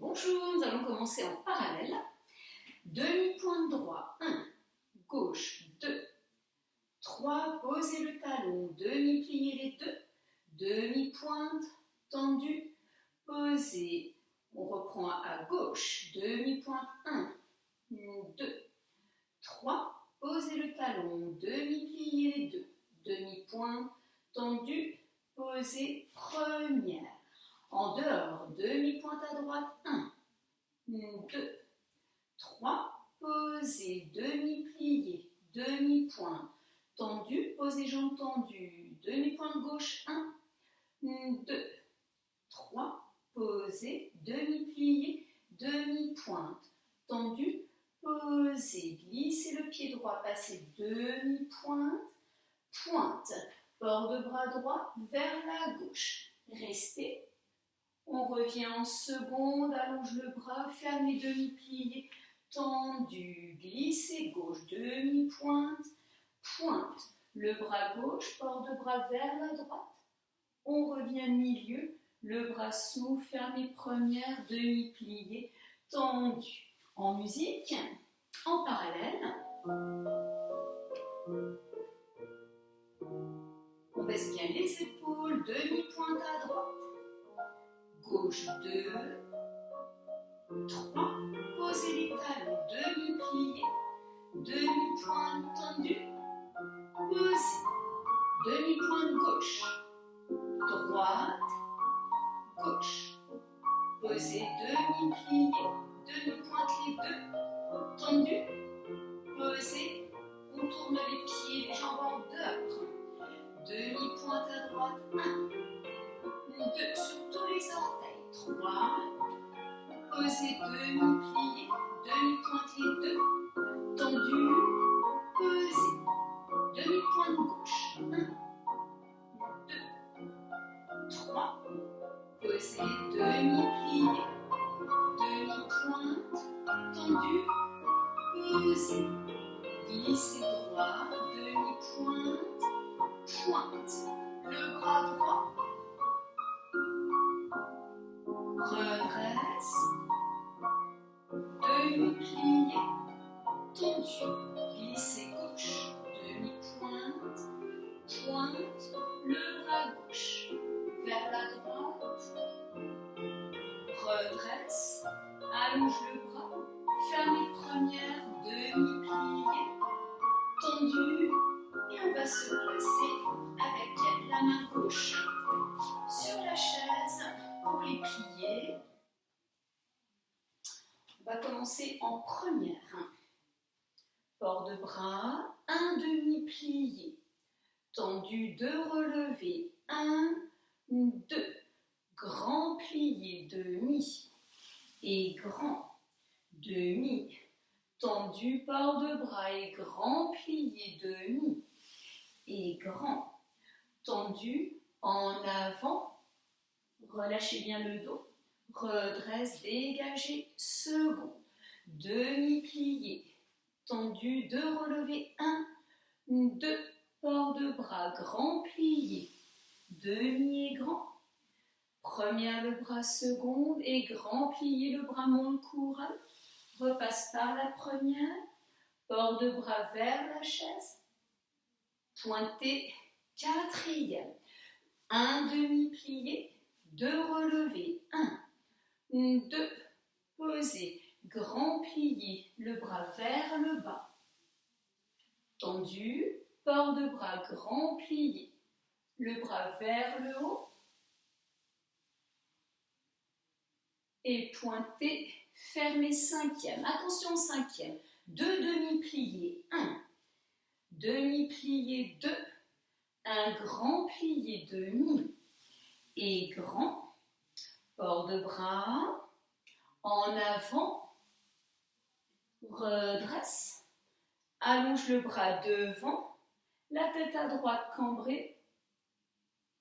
Bonjour, nous allons commencer en parallèle. Demi-pointe droit, 1, gauche, 2, 3, posez le talon, demi-pliez les deux, demi-pointe, tendue, posez. On reprend à gauche, demi-pointe, 1, 2, 3, posez le talon, demi-pliez les deux, demi-pointe, tendue, posez, première. En dehors, demi-pointe à droite, 1, 2, 3, posez, demi-plié, demi-pointe, tendu, posez jambes tendues, demi-pointe gauche, 1, 2, 3, posez, demi-plié, demi-pointe, tendu, posez, glissez le pied droit, passez demi-pointe, pointe, port de bras droit vers la gauche, restez. On revient en seconde, allonge le bras, fermez demi-plié, tendu, glissez gauche, demi-pointe, pointe, le bras gauche, port de bras vers la droite. On revient milieu, le bras souffle, fermez première, demi-plié, tendu. En musique, en parallèle, on baisse bien les épaules, demi-pointe à droite. Gauche 2, 3, posez les talons, demi-pliés, demi-pointe tendue, posez, demi-pointe gauche, droite, gauche, posez, demi-pliés, demi-pointe les deux, tendue, posez, on tourne les pieds, les jambes en dehors, demi-pointe à droite, 1, 2, sur tous les orteils, 3, posez, demi-plié, demi-pointe les deux, tendu, posez, demi-pointe gauche, 1, 2, 3, posez, demi-plié, demi-pointe, tendu, posez, glissez droit, demi-pointe, pointe, le bras droit, redresse, demi-plié, tendu, glissez gauche, demi-pointe, pointe, le bras gauche, vers la droite, redresse, allonge le bras, fermez première, demi-plié, tendu, et on va se placer avec la main gauche sur la chaise pour les plier. On va commencer en première. Port de bras, un demi-plié, tendu, 2 relevés, 1, 2, grand plié, demi, et grand, demi, tendu, port de bras, et grand plié, demi, et grand, tendu, en avant, relâchez bien le dos, redresse, dégagez, second, demi-plié, tendu, 2 relevés, 1, 2, port de bras, grand plié, demi et grand, première le bras, seconde et grand plié, le bras monte couronne, repasse par la première, port de bras vers la chaise, pointez, quatrième, un demi-plié, 2 relevés, 1, 2, posez, grand plié, le bras vers le bas, tendu, port de bras, grand plié, le bras vers le haut, et pointez, fermez cinquième, attention cinquième, 2 demi-pliés, 1, demi-plié, 2, un grand plié, demi, et grand, port de bras, en avant, redresse, allonge le bras devant, la tête à droite cambrée,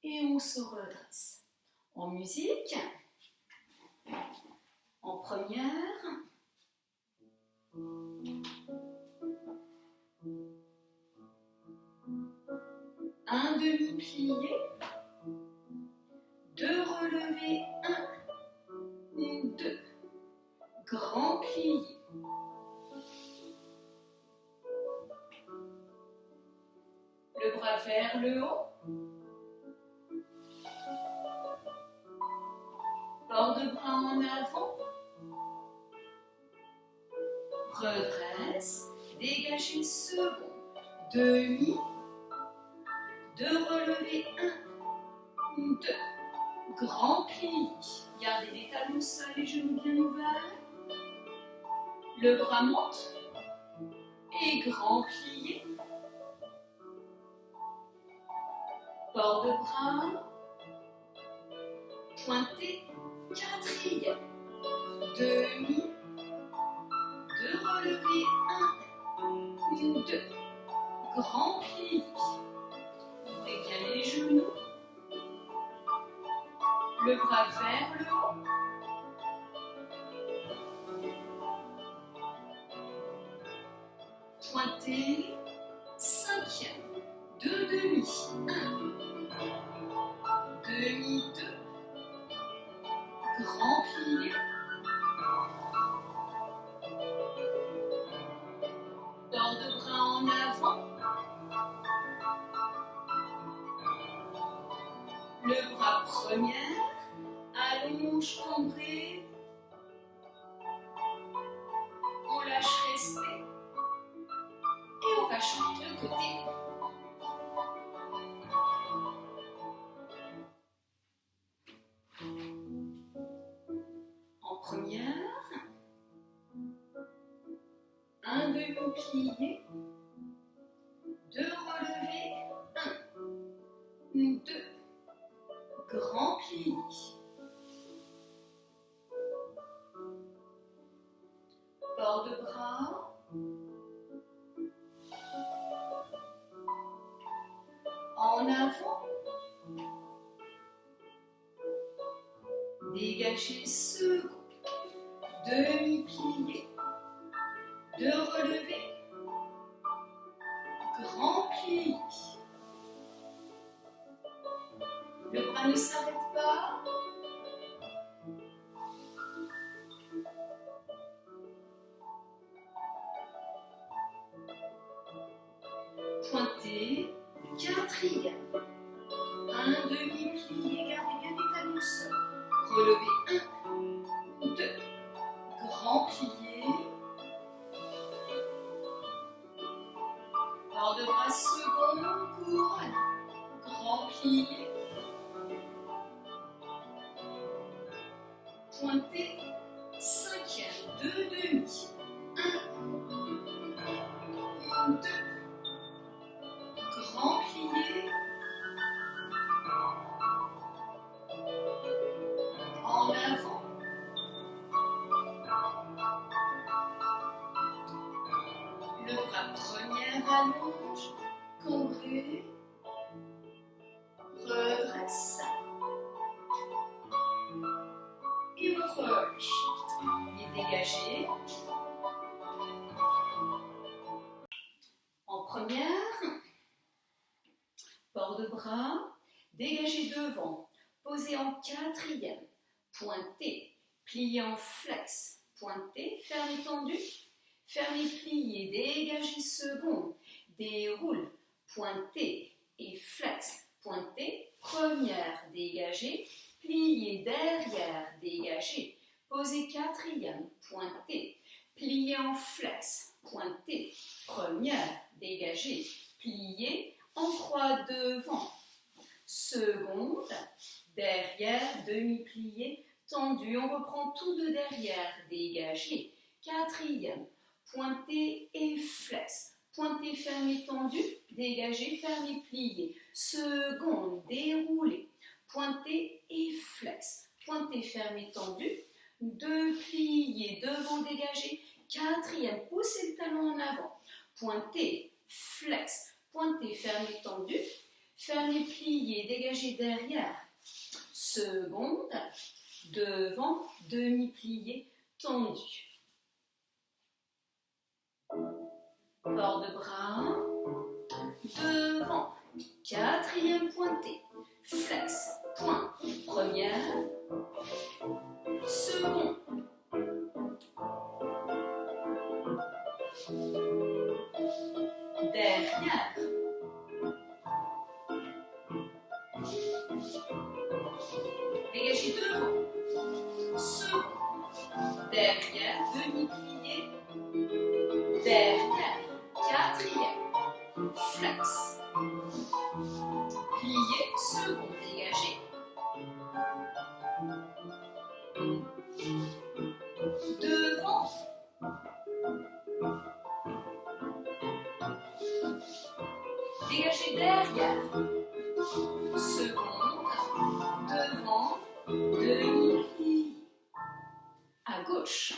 et on se redresse. En musique, en première, un demi-plié, 2 relevés, 1, 2, grand plié. Le bras vers le haut. Port de bras en avant. Redresse. Dégagez second. Demi. Deux relevés. 1, 2. Grand pli. Gardez les talons seuls, les genoux bien ouverts. Le bras monte. Et grand plié. Port de bras. Pointé. Quatrième. Demi. Deux relevés. 1, 2. Grand pli. Ouvrez bien les genoux. Le bras vers le haut. Pointé. Cinquième. Deux demi. 1. Demi. 2. Grand plié. Port de bras en avant. Le bras première. Allonge, cambré. On lâche rester. Et on va changer de côté. En première. Un demi-plié. Deux relevés. 1, 2. Grand pli. Port de bras. En avant. Dégagez second. Demi-plié. Deux relevés. Grand pli. Le bras ne s'arrête pas. Pointé. Quatrième. Un demi-plié. Gardez bien les talons seuls. Relevez. 1, 2. Grand plié. Port de bras second. Couronne. Grand plié. Pointé. Cinquième. Deux demi. 1, 2. Grand plié. En avant. Le bras première allonge. Cambré. Redresse. Et on relâche. Il est dégagé. En première. Port de bras. Dégagez devant. Posez en quatrième. Pointé. Plié en flex. Pointé. Fermé tendu. Fermé plié. Dégagez second. Déroule. Pointé. Et flex. Pointé. Première. Dégagez. Plié derrière. Dégagez. Posez quatrième. Pointé. Plié en flex. Pointé. Première. Dégagez. Plié. En croix devant. Seconde. Derrière. Demi-plié. Tendu. On reprend tout de derrière. Dégagé. Quatrième. Pointé et flex. Pointé, fermé, tendu. Dégagé, fermé, plié. Seconde. Déroulé. Pointé et flex. Pointé, fermé, tendu. Deux pliés. Devant, dégagé. Quatrième. Poussez le talon en avant. Pointé, flex. Pointé, fermé, tendu. Fermé, plié. Dégagé derrière. Seconde. Devant, demi-plié, tendu. Port de bras. Devant. Quatrième pointé. Flex. Point. Première. Second. derrière. Dégagez devant. Second. Derrière, demi-plié. Derrière. Quatrième. Flex. Plié. Second. Dégagez. Devant. Dégagez derrière. Seconde. Devant. Demi-pli. À gauche.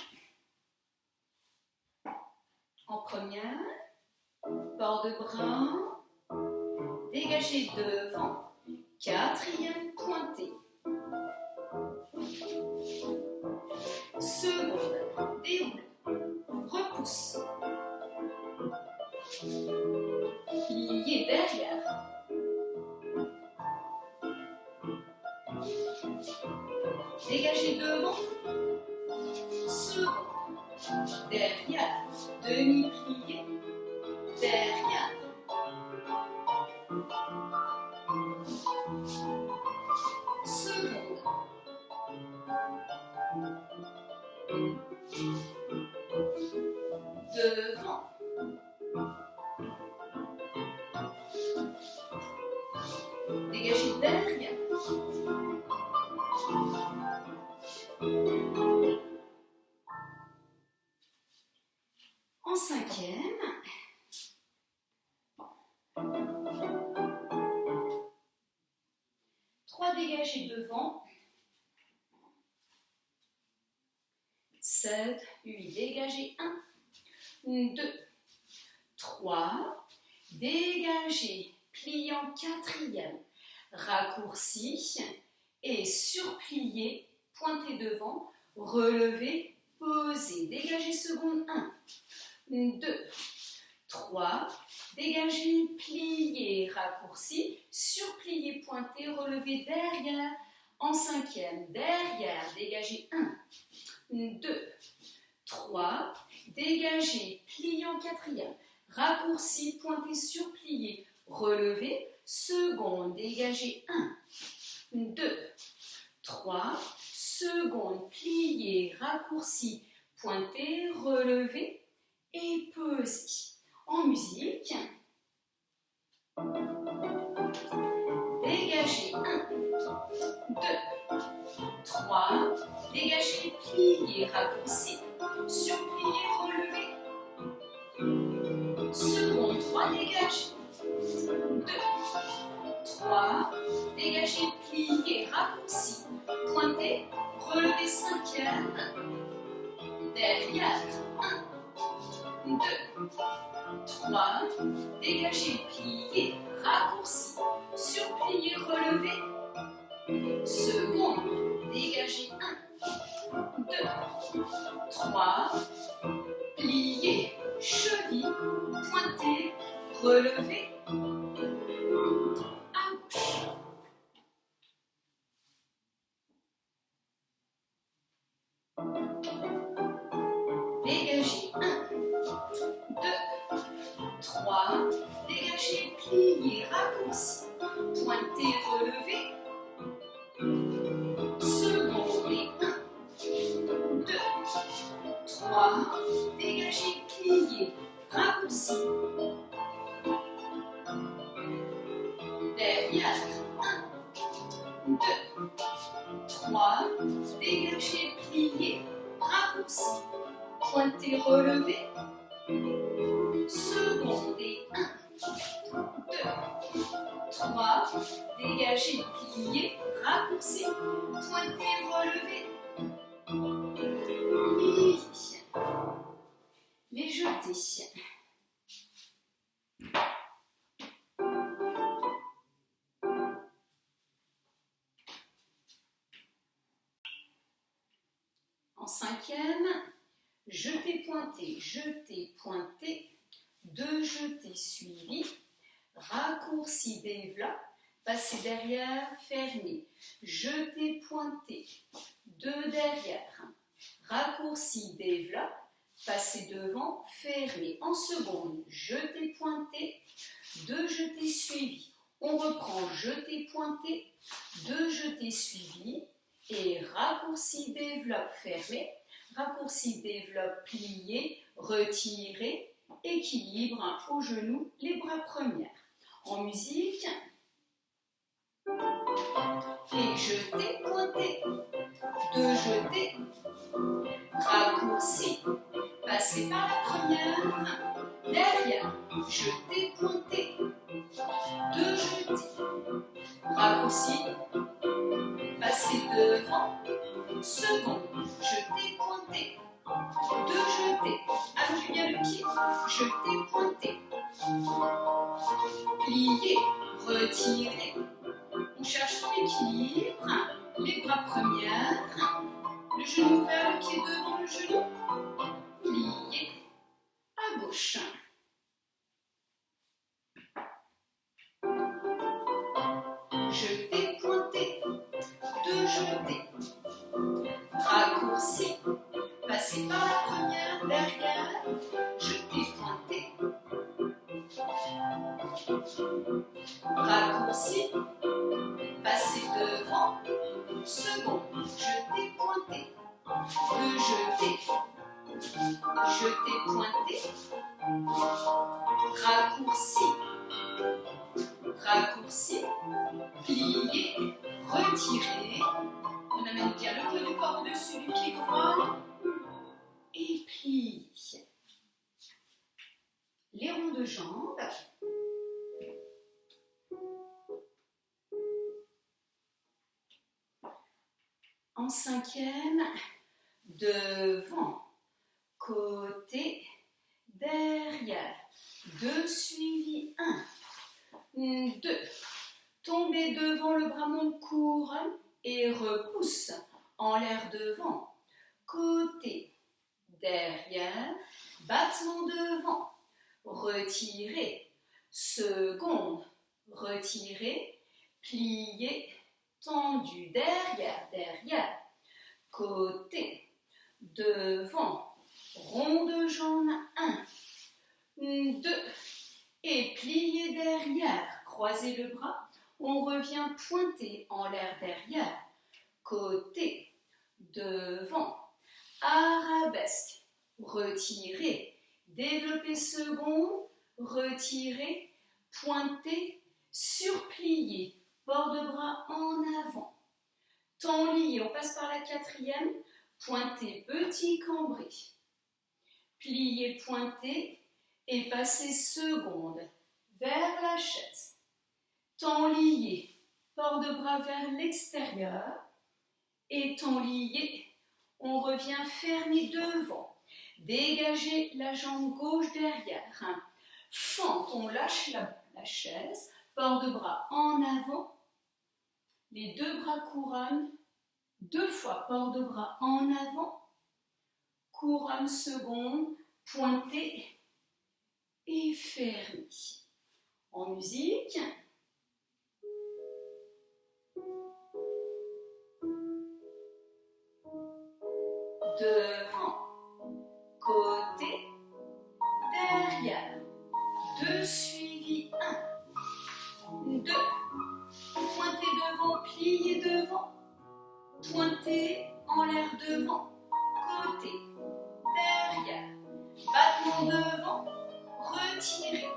En première. Bord de bras. Dégagez devant. Quatrième pointé. Seconde. Déroule. Repousse. Plié derrière. Dégagez devant. Second. Derrière. Demi-plié. Derrière. Seconde. Devant. Dégagez derrière. En cinquième, trois dégagés devant, 7, 8, dégagez 1, 2, 3, dégagez, pliant quatrième, raccourci et surplié, pointez devant, relevez, posez, dégagez seconde 1, 2, 3, dégagez, plié, raccourci, surplié, pointé, relevez derrière, en cinquième, derrière, dégagez 1, 2, 3, dégagez, pliant quatrième, raccourci, pointé, surplié, relevez, seconde, dégagez 1, 2, 3, seconde, plié, raccourci, pointé, relevez et pesez. En musique, dégagez 1, 2, 3, dégagez, plié, raccourci, surplié, relevez, seconde, 3, dégagez, 2, 3, dégagez, plié, raccourci, pointez, relevez, cinquième, derrière, 1, 2, 3, dégagez, plié, raccourci, surplié, relevez, seconde, dégagez, 1, 2, 3, plié, cheville, pointé, relevez, à gauche. Dégagez, 1, 2, 3, dégagez, plié, raccourci, pointé, relevez, seconde et 1, 2, 3, dégagez, plié, raccourci, derrière, 1, 2, 3, dégagez, plié, raccourci, pointé, relevez, seconde et 1, 2, 3, dégagez, plié, raccourci, pointé, relevez, plié, les jetés. En cinquième, jeté, pointé, 2 jetés suivis, raccourci, développe, passez derrière, fermé, jeté, pointé, 2 derrière, raccourci, développe, passer devant, fermer. En seconde, jeté, pointé, 2 jetés suivis. On reprend jeté, pointé, 2 jetés suivis et raccourci, développe, fermé, raccourci, développe, plié, retiré, équilibre au genou, les bras premières. En musique, et jeté, pointé, 2 jetés, raccourci, passer par la première, derrière, jeté, pointé, 2 jetés, raccourci, passer devant, second, jeté, pointé, 2 jetés, allongez bien le pied, jeté, pointé, plié, retiré, on cherche son équilibre, les bras premières, le genou vers le pied devant le genou, plié à gauche. Jeté, pointé, 2 jetés, raccourci, passer par la première, derrière, jeté, pointé, raccourci, passer devant, second, jeté, pointé, 2 jetés, jeté, pointé, raccourci, raccourci, plié, retiré, on amène bien le poids du corps au-dessus du pied droit et plie. Les ronds de jambes. En cinquième, devant, côté, derrière, 2 suivis, 1, 2, tombez devant, le bras monte, couronne et repousse en l'air devant, côté, derrière, battement devant, retirez, seconde, retirez, pliez, tendu, derrière, derrière, côté, devant, rond de jambe, 1, 2, et pliez derrière, croisez le bras, on revient pointer en l'air derrière, côté, devant, arabesque, retirez, développez second, retirez, pointez, surpliez, port de bras en avant, temps lié, on passe par la quatrième, pointez, petit cambré, pliez, pointez et passez seconde vers la chaise, temps lié, port de bras vers l'extérieur et temps lié, on revient fermer devant, dégagez la jambe gauche derrière, fente, on lâche la chaise, port de bras en avant, les 2 bras couronne, 2 fois port de bras en avant, couronne seconde, pointez et fermez. En musique, devant, côté, derrière, 2 suivis, 1, 2, pointez devant, pliez devant, pointez en l'air devant, côté, derrière, battement devant, retirez,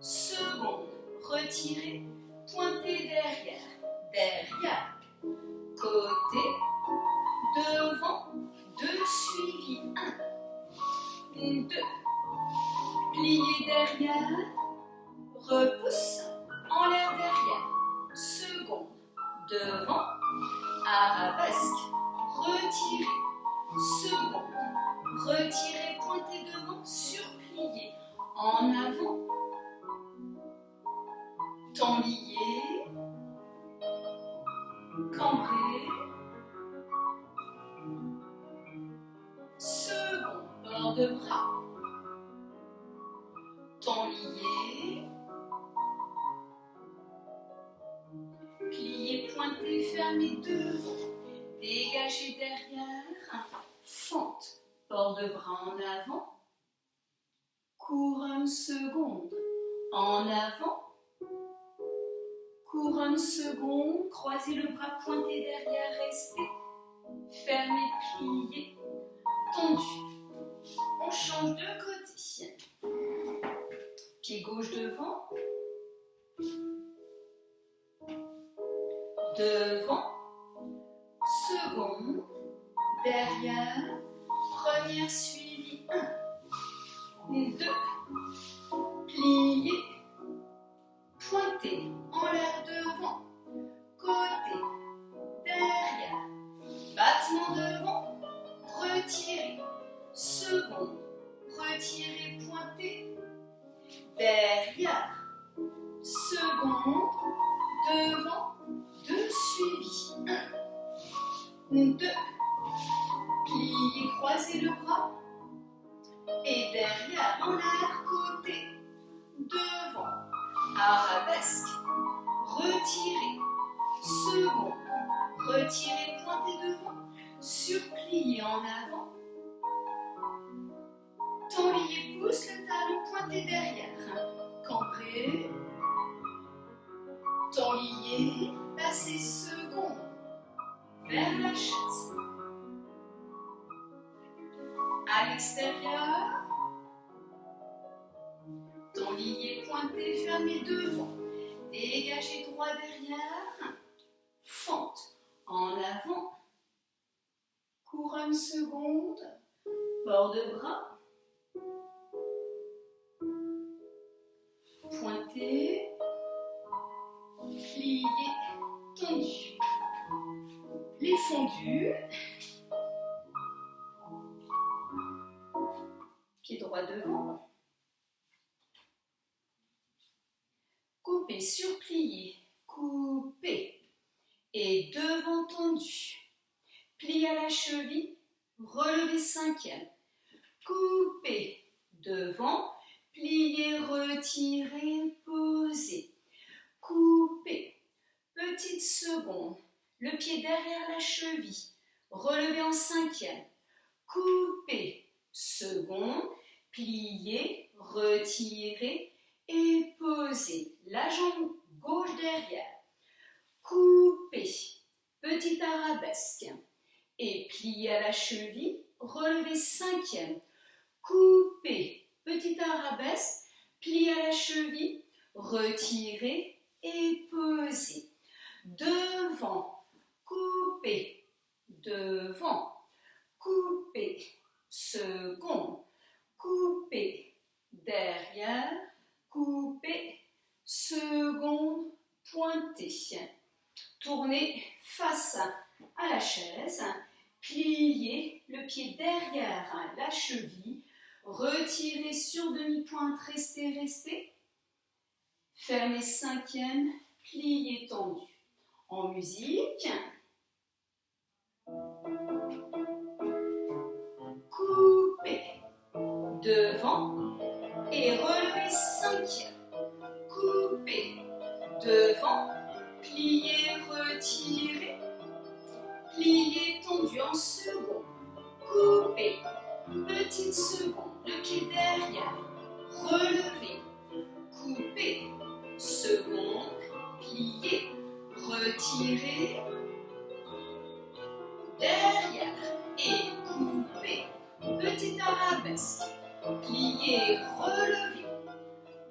seconde, retirez, pointez derrière, derrière, côté, devant, 2 suivis, 1, 2, pliez derrière, repousse, en l'air derrière, seconde, devant, arabesque, retirez, seconde, retirez, pointez devant, surpliez, en avant, temps lié, cambré, second, bord de bras, temps lié, pliez, pointez, fermez devant, dégagez derrière, fente, bord Bord de bras en avant. Couronne seconde. En avant. Couronne seconde. Croisez le bras pointé derrière. Restez. Fermez, pliez. Tendu. On change de côté. Pied gauche devant. Devant. Seconde. Derrière. Première suivie. 1. 2. Pliez. Pointez. En l'air devant. Côté. Derrière. Battement devant. Retirez. Seconde. Retirez. Pointez. Derrière. Seconde. Devant. 2 suivis. 1. 2. Pliez, croisez le bras. Et derrière, en l'air, côté. Devant. Arabesque. Retirez. Second. Retirez, pointez devant. Surpliez en avant. Tenliez, pousse le talon, pointez derrière. Cambrez. Tenliez, passez second. Vers la chaise. À l'extérieur. Tenliez, pointez, fermez devant. Dégagez droit derrière. Fente en avant. Couronne seconde. Bord de bras. Pointez. Pliez. Tendu. Les fondus. Pied droit devant. Coupez, surpliez, coupez. Et devant tendu. Pliez à la cheville, relevez 5e. Coupez, devant, pliez, retirez, posez. Coupez, petite seconde, le pied derrière la cheville, relevez en 5e. Coupez, seconde, pliez, retirez et posez. La jambe gauche derrière. Coupez, petite arabesque et pliez à la cheville, relevez 5e. Coupez, petite arabesque, pliez à la cheville, retirez et posez. Devant, coupez, devant, coupez, seconde, coupez, derrière, coupez, seconde, pointez. Tournez face à la chaise, pliez le pied derrière la cheville, retirez sur demi-pointe, restez, restez. Fermez 5e, pliez tendu. En musique, coupez devant et relevez 5e. Coupez devant, pliez, retirez, pliez tendu en second. Coupez, petite seconde, le pied derrière, relevez, coupez, seconde, pliez, retirez, derrière et coupez, petite arabesque, pliez, relevez,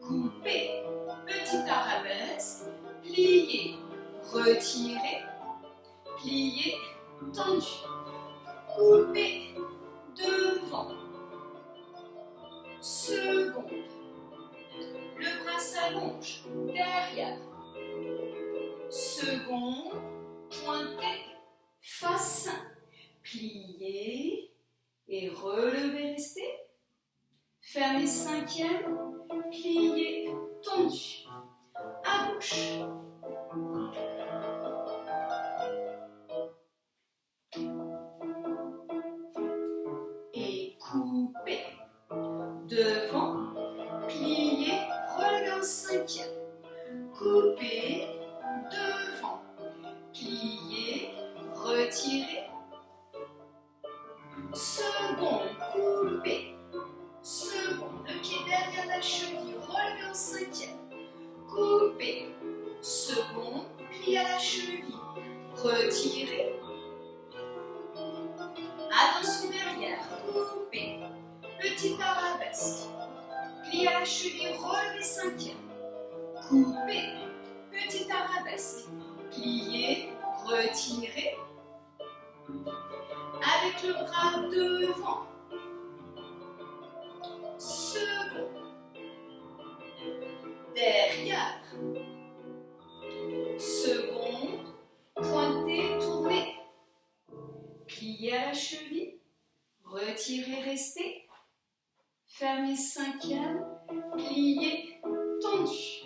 coupez, petite arabesque, pliez, retirez, pliez, tendu, coupez, devant, seconde, le bras s'allonge, derrière, seconde, pointez, face, pliez et relevez, restez, fermez 5e, pliez, tendu, à gauche. Et coupez, devant, pliez, relevez en 5e, coupez, devant, pliez, retirez, seconde, Second, coupé. Second, le pied derrière la cheville, relevé en cinquième. Coupé. Second, pli à la cheville, retiré. Attention derrière, coupé. Petit arabesque. Pli à la cheville, relevé cinquième. Coupé. Petit arabesque. Plié, retiré. Avec le bras devant. Second. Derrière. Second. Pointé, tourné. Plié à la cheville. Retiré, resté. Fermé cinquième. Plié, tendu.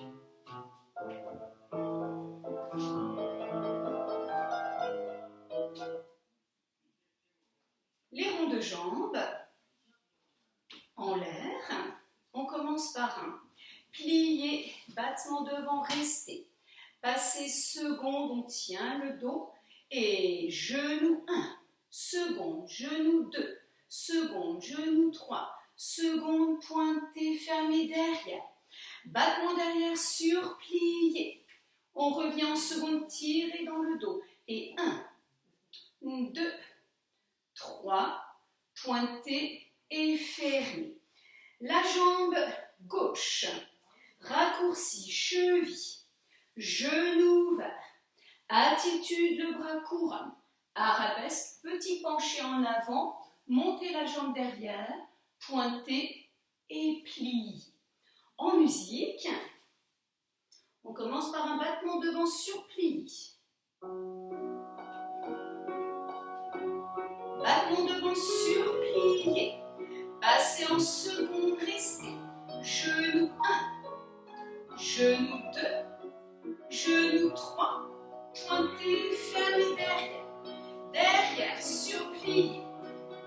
Les ronds de jambes en l'air. On commence par un plié, battement devant, resté. Passer second, on tient le dos. Et genou 1, seconde, genou 2, seconde, genou 3, seconde, pointé, fermé derrière. Battement derrière sur plié. On revient en seconde, tiré dans le dos. Et 1, 2, 3, pointé et fermé. La jambe gauche, raccourci, cheville, genou ouvert. Attitude, le bras couronne. Arabesque, petit penché en avant, montez la jambe derrière, pointez et pliez. En musique, on commence par un battement devant sur plié. Battement devant sur plié. Passez en seconde, restez. Genou 1, genou 2, genou 3. Pointé, fermé derrière. Derrière, sur plié.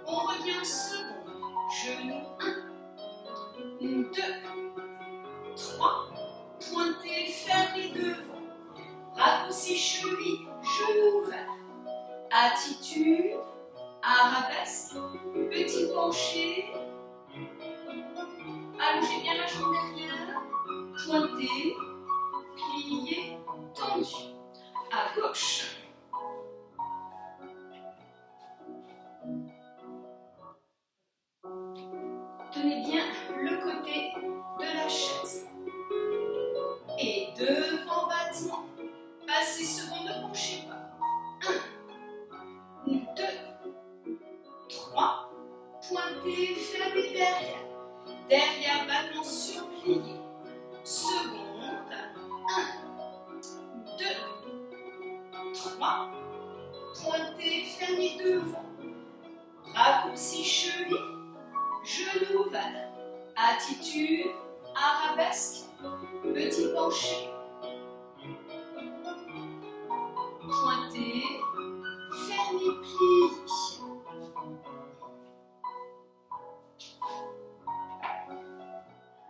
On revient en seconde. Genou 1, 2, 3. Pointé, fermé devant. Raccourci cheville, genou ouvert. Attitude, arabesque, petit penché. Allongez bien la jambe derrière. Pointé, plié, tendu. À gauche. Tenez bien le côté de la chaise. Et devant battement. Passez seconde, ne penchez pas. 1, 2, 3. Pointez, fermez derrière. Derrière, battement sur plié. Seconde. 1, 2, 3. Pointez, fermez devant. Raccourci cheville. Genou ouvert. Attitude, arabesque, petit penché. Pointez, fermez, plié.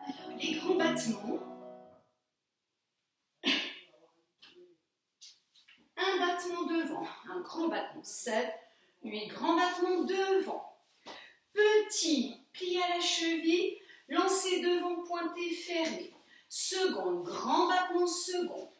Alors, les grands battements. Un battement devant, un grand battement. 7, 8 grands battements devant. Petit, pli à la cheville, lancé devant, pointé, fermé. Seconde, grand battement, seconde.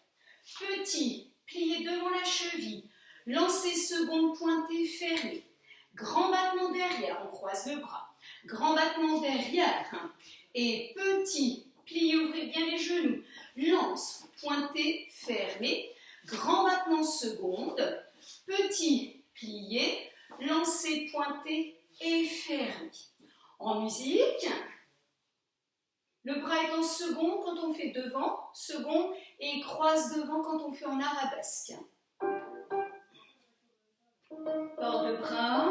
Petit, plié devant la cheville, lancé seconde, pointé, fermé. Grand battement derrière, on croise le bras. Grand battement derrière. Et petit, plié, ouvrez bien les genoux. Lance, pointé, fermé. Grand battement seconde. Petit, plié, lancé, pointé, et fermé. En musique, le bras est en second quand on fait devant, second, et il croise devant quand on fait en arabesque. Port de bras.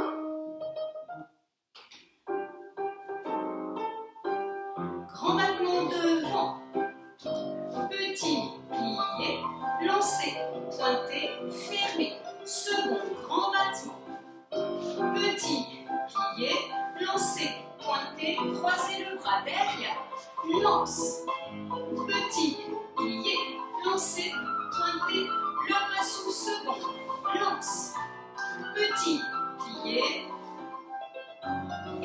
Grand battement devant. Petit, plié, lancé, pointé, fermé. Second, grand battement. Petit, plié, lancé, pointé, croisez le bras derrière, lance, petit, plié, lancé, pointé, le bras sous second, lance, petit, plié,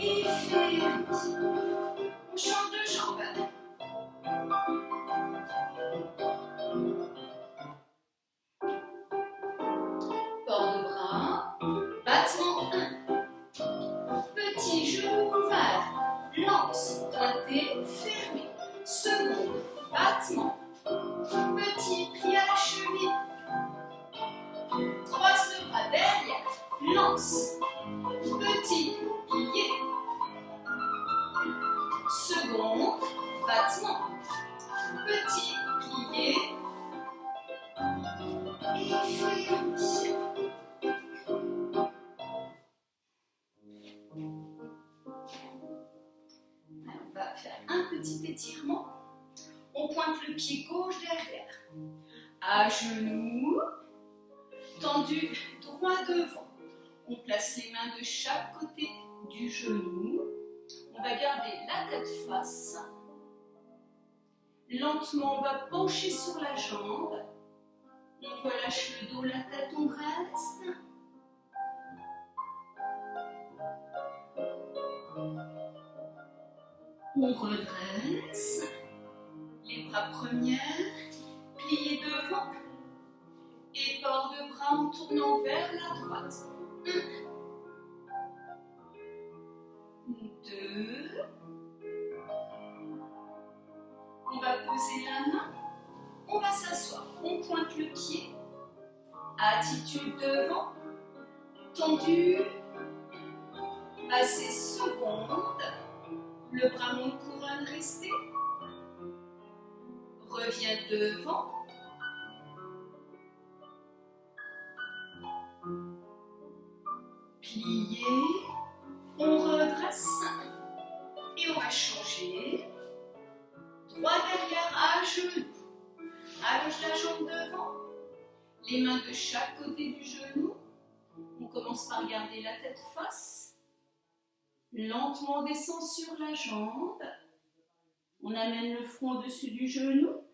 et fermé. On change de jambe. Port de bras, battement 1. Petit genou ouvert, lance, pointé, fermé. Seconde, battement. Petit pli à la cheville. Croise le bras derrière, lance. Petit plié. Seconde, battement. Petit plié. Et fermé. On va faire un petit étirement. On pointe le pied gauche derrière. À genoux, tendu droit devant. On place les mains de chaque côté du genou. On va garder la tête face. Lentement, on va pencher sur la jambe. On relâche le dos, la tête, on reste. On redresse. Les bras premières, pliés devant. Et port de bras en tournant vers la droite. 1, 2. On va poser la main. On va s'asseoir. On pointe le pied. Attitude devant. Tendu. Passez seconde. Le bras monte, couronne, restez. Reviens devant. Plié. On redresse. Et on va changer. Droit derrière à genoux. Allonge la jambe devant. Les mains de chaque côté du genou. On commence par garder la tête face. Lentement, on descend sur la jambe. On amène le front au-dessus du genou.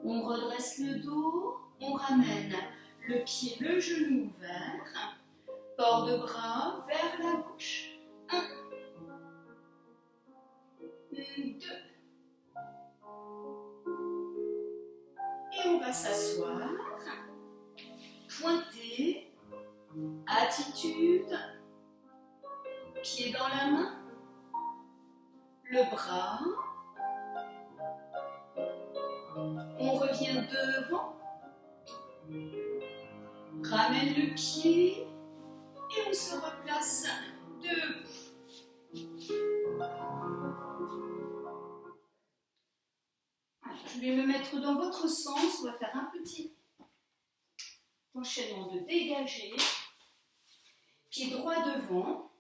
On redresse le dos. On ramène le pied, le genou ouvert. Port de bras vers la gauche. 1, 2. Et on va s'asseoir. Pointer. Attitude. Pied dans la main. Le bras. On revient devant. Ramène le pied. Et on se replace debout. Je vais me mettre dans votre sens. On va faire un petit enchaînement de dégagé. Pied droit devant.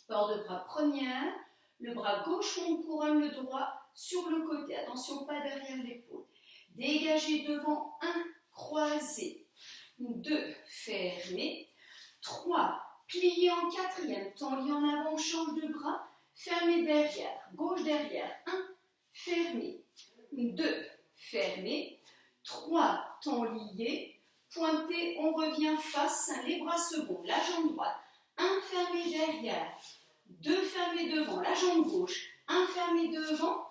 Port de bras première. Le bras gauche, on couronne le droit sur le côté. Attention, pas derrière l'épaule. Dégagé devant. 1, croisé. 2, fermé. 3, plié en quatrième. Temps lié en avant, change de bras. Fermé derrière. Gauche derrière. 1, fermé. 2, fermé. 3, temps lié. Pointé, on revient face. Les bras seconds. La jambe droite. 1, fermé derrière. 2 fermés devant, la jambe gauche, 1 fermé devant,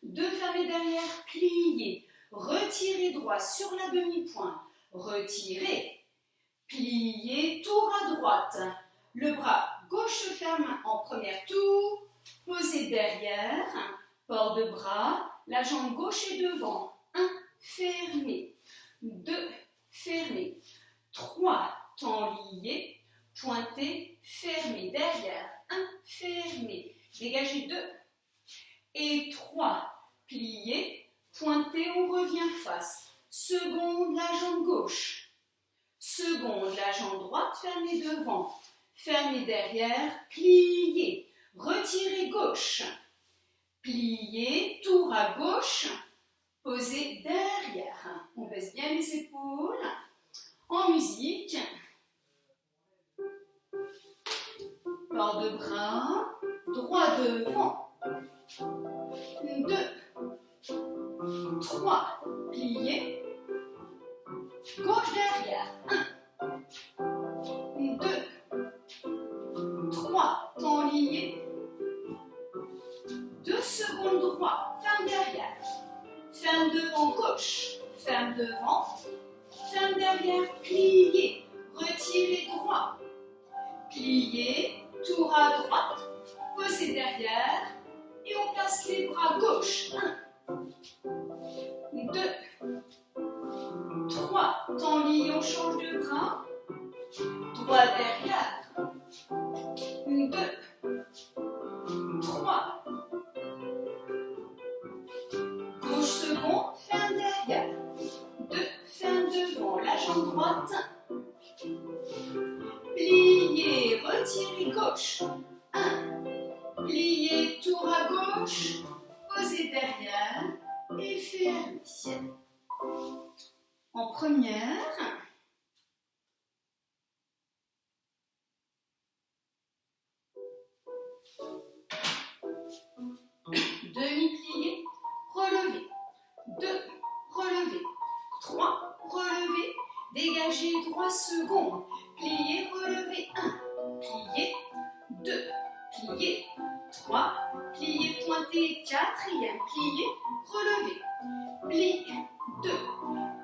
2 fermés derrière, plié, retirez droit sur la demi-pointe, retirez, plié, tour à droite, le bras gauche se ferme en première tour, posez derrière, port de bras, la jambe gauche est devant, 1, fermé, 2, fermé, 3, temps lié, pointé, fermé, derrière, 1, fermé, dégagez 2 et 3, plié, pointé, on revient face, seconde, la jambe gauche, seconde, la jambe droite, fermée devant, fermée derrière, plié, retirez gauche, plié, tour à gauche, posez derrière, on baisse bien les épaules, en musique. Port de bras, droit devant, 2, 3, plié, gauche derrière, 1, 2, 3, temps lié. 2 secondes droit, ferme derrière. Ferme devant gauche, ferme devant. Ferme derrière, plié. Retirez droit. Plié, tour à droite. Posez derrière. Et on place les bras gauche. 1, 2, 3. Temps lié, on change de bras. Droit derrière. 2, 3. Gauche second, ferme derrière. 2, ferme devant. La jambe droite. Plié, retirez gauche. 1. Plié, tour à gauche. Posez derrière. Et fermez. En première. Demi-plié, relevez. 2, relevez. 3, relevez. Dégagez 3 secondes. Plié, relevez. 1, plié. 2, plié. 3, plié, pointé. 4e, plié, relevez. Pli, 2,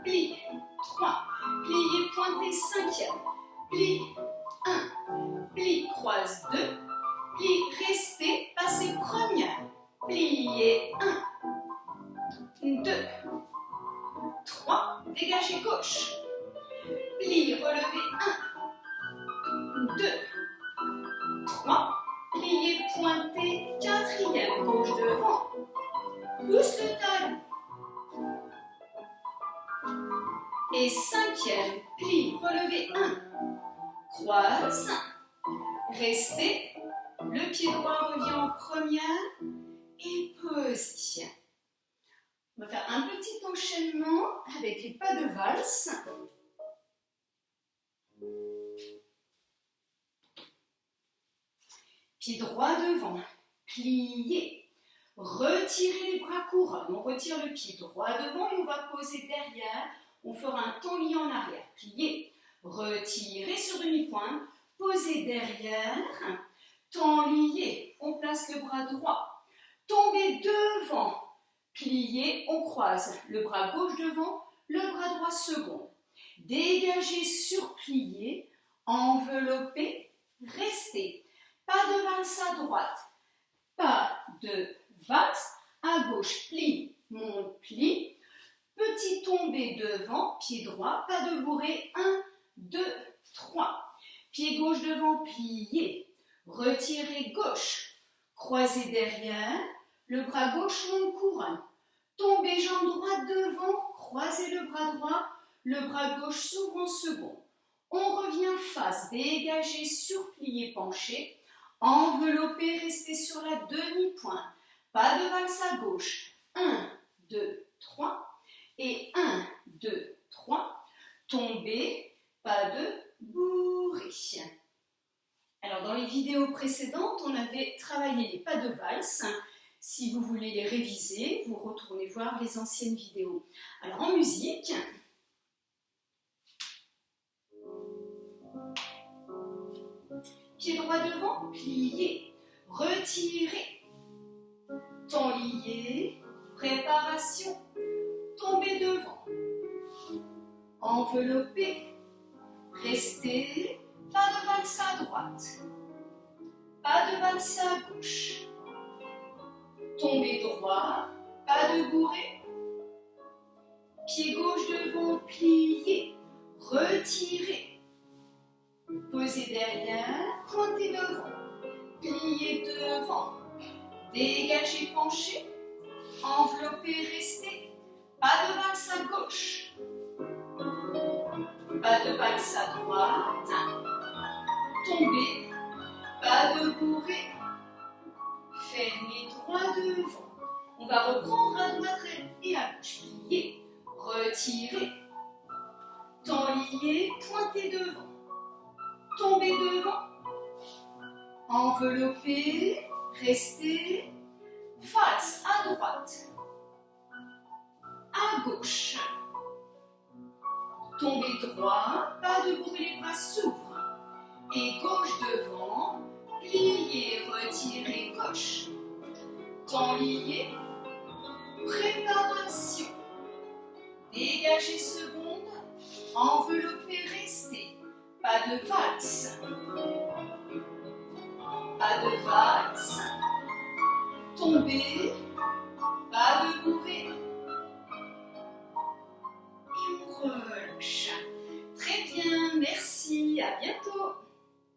pli, 3, plié, pointé. 5e, pli, 1, pli, croise. 2, pli, restez, passez première. Plié, 1, 2, 3, dégagez gauche. Pli, relevez, 1, 2, 3, plié, pointé, 4e, gauche devant. Pousse le talon. Et 5e, pli, relevez, 1, croise, restez. Le pied droit revient en première. Et position. On va faire un petit enchaînement avec les pas de valse. Pied droit devant, plié. Retirez les bras couronne. On retire le pied droit devant et on va poser derrière. On fera un temps lié en arrière. Plié. Retirez sur demi-pointe. Posez derrière. Temps lié. On place le bras droit. Tombez devant, plié, on croise le bras gauche devant, le bras droit second. Dégagez sur plié, enveloppez, restez. Pas de valse à droite, pas de valse à gauche. Plie, monte, plie. Petit tombé devant, pied droit, pas de bourré. 1, 2, 3. Pied gauche devant, plié. Retirez gauche, croisez derrière. Le bras gauche monte couronne. Tombez jambe droite devant, croisez le bras droit, le bras gauche s'ouvre en second. On revient face, dégagez, surplié, penché, enveloppez, restez sur la demi-pointe. Pas de valse à gauche. 1, 2, 3. Et 1, 2, 3. Tombez, pas de bourré. Alors dans les vidéos précédentes, on avait travaillé les pas de valse. Si vous voulez les réviser, vous retournez voir les anciennes vidéos. Alors en musique, pied droit devant, plié, retirez, temps lié, préparation, tombez devant, enveloppez, restez, pas de valse à droite, pas de valse à gauche. Tombez droit, pas de bourré. Pied gauche devant, plié, retirez. Posez derrière, pointez devant. Pliez devant. Dégagez, penchez. Enveloppez, restez. Pas de valse à gauche. Pas de valse à droite. Tombez, pas de bourré. Fermez droit devant. On va reprendre à droite et à gauche. Plié, retirez. Temps lié, pointez devant. Tombez devant. Enveloppez, restez. Valse à droite. À gauche. Tombez droit, pas de bourré, les bras s'ouvrent. Et gauche devant, temps lié, préparation, dégager seconde, envelopper, rester, pas de valse, pas de valse, tomber, pas de bourrer,